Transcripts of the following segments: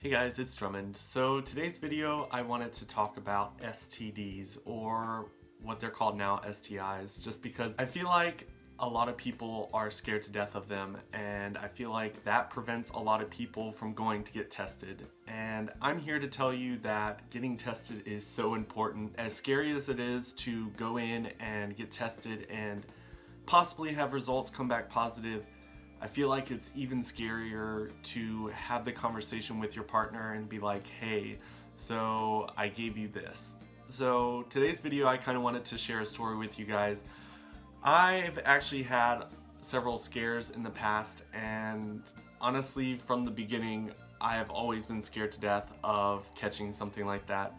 Hey guys, it's Drummond. So today's video I wanted to talk about STDs, or what they're called now, STIs, just because I feel like a lot of people are scared to death of them, and I feel like that prevents a lot of people from going to get tested. And I'm here to tell you that getting tested is so important. As scary as it is to go in and get tested and possibly have results come back positive, I feel like it's even scarier to have the conversation with your partner and be like, hey, so I gave you this. So today's video, I kind of wanted to share a story with you guys. I've actually had several scares in the past, and honestly, from the beginning, I have always been scared to death of catching something like that.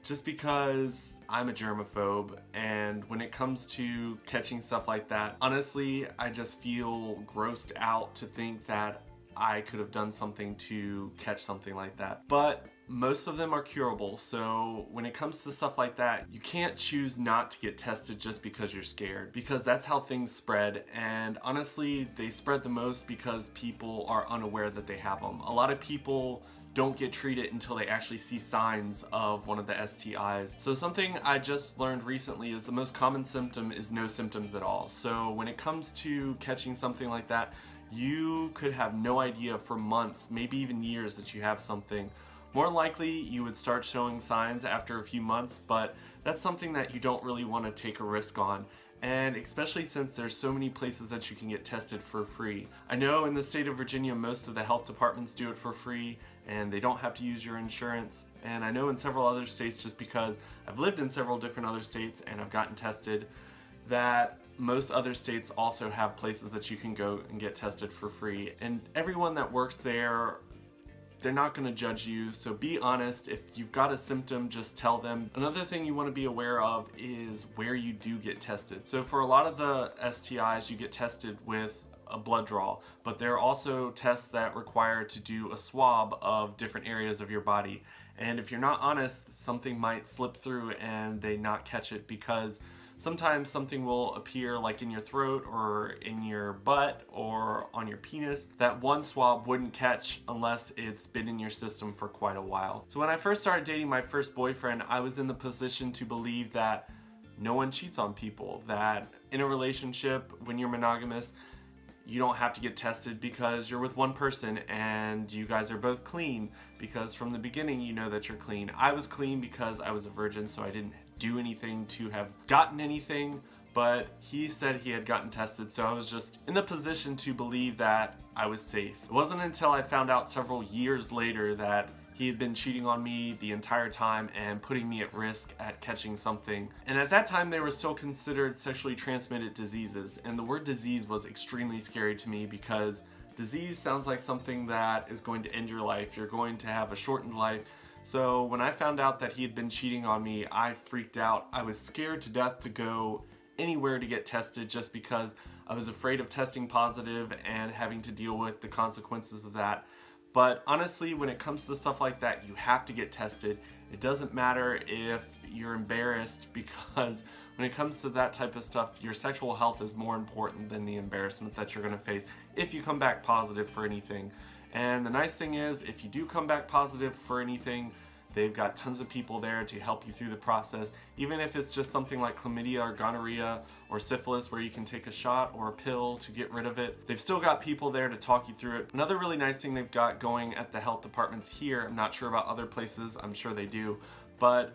Just because I'm a germaphobe, and when it comes to catching stuff like that, honestly, I just feel grossed out to think that I could have done something to catch something like that. But most of them are curable, so when it comes to stuff like that, you can't choose not to get tested just because you're scared, because that's how things spread. And honestly, they spread the most because people are unaware that they have them. A lot of people don't get treated until they actually see signs of one of the STIs. So something I just learned recently is the most common symptom is no symptoms at all. So when it comes to catching something like that, you could have no idea for months, maybe even years, that you have something. More likely you would start showing signs after a few months, but that's something that you don't really want to take a risk on. And especially since there's so many places that you can get tested for free. I know in the state of Virginia, most of the health departments do it for free, and they don't have to use your insurance. And I know in several other states, just because I've lived in several different other states and I've gotten tested, that most other states also have places that you can go and get tested for free. And everyone that works there, they're not going to judge you, so be honest. If you've got a symptom, just tell them. Another thing you want to be aware of is where you do get tested. So for a lot of the STIs, you get tested with a blood draw, but there are also tests that require to do a swab of different areas of your body. And if you're not honest, something might slip through and they not catch it, because sometimes something will appear like in your throat or in your butt or on your penis that one swab wouldn't catch unless it's been in your system for quite a while. So when I first started dating my first boyfriend, I was in the position to believe that no one cheats on people, that in a relationship, when you're monogamous, you don't have to get tested because you're with one person and you guys are both clean, because from the beginning you know that you're clean. I was clean because I was a virgin, so I didn't do anything to have gotten anything, but he said he had gotten tested, so I was just in the position to believe that I was safe. It wasn't until I found out several years later that he had been cheating on me the entire time and putting me at risk at catching something. And at that time, they were still considered sexually transmitted diseases. And the word disease was extremely scary to me, because disease sounds like something that is going to end your life. You're going to have a shortened life. So when I found out that he had been cheating on me, I freaked out. I was scared to death to go anywhere to get tested, just because I was afraid of testing positive and having to deal with the consequences of that. But honestly, when it comes to stuff like that, you have to get tested. It doesn't matter if you're embarrassed, because when it comes to that type of stuff, your sexual health is more important than the embarrassment that you're going to face if you come back positive for anything. And the nice thing is, if you do come back positive for anything, they've got tons of people there to help you through the process. Even if it's just something like chlamydia or gonorrhea or syphilis, where you can take a shot or a pill to get rid of it, they've still got people there to talk you through it. Another really nice thing they've got going at the health departments here, I'm not sure about other places, I'm sure they do, but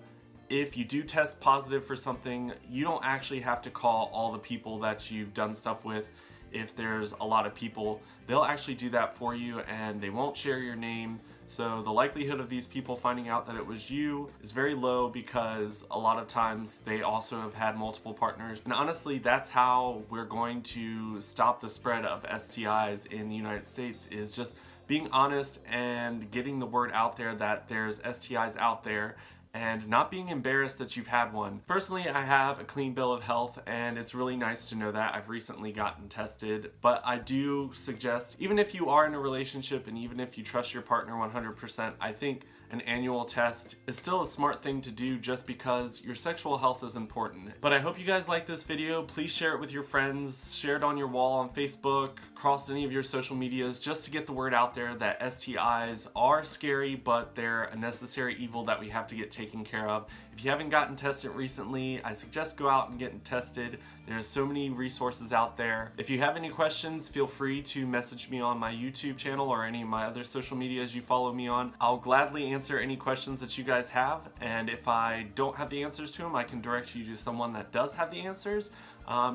if you do test positive for something, you don't actually have to call all the people that you've done stuff with. If there's a lot of people, they'll actually do that for you, and they won't share your name. So the likelihood of these people finding out that it was you is very low, because a lot of times they also have had multiple partners. And honestly, that's how we're going to stop the spread of STIs in the United States, is just being honest and getting the word out there that there's STIs out there, and not being embarrassed that you've had one. Personally, I have a clean bill of health, and it's really nice to know that. I've recently gotten tested, but I do suggest, even if you are in a relationship and even if you trust your partner 100%, I think an annual test is still a smart thing to do just because your sexual health is important. But I hope you guys like this video. Please share it with your friends, share it on your wall on Facebook, across any of your social medias, just to get the word out there that STIs are scary, but they're a necessary evil that we have to get taken care of. If you haven't gotten tested recently, I suggest go out and get tested. There's so many resources out there. If you have any questions, feel free to message me on my YouTube channel or any of my other social medias you follow me on. I'll gladly answer any questions that you guys have, and if I don't have the answers to them, I can direct you to someone that does have the answers.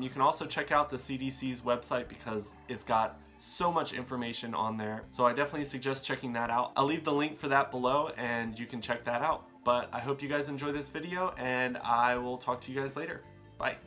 You can also check out the CDC's website because it's got so much information on there. So I definitely suggest checking that out. I'll leave the link for that below and you can check that out. But I hope you guys enjoy this video, and I will talk to you guys later. Bye.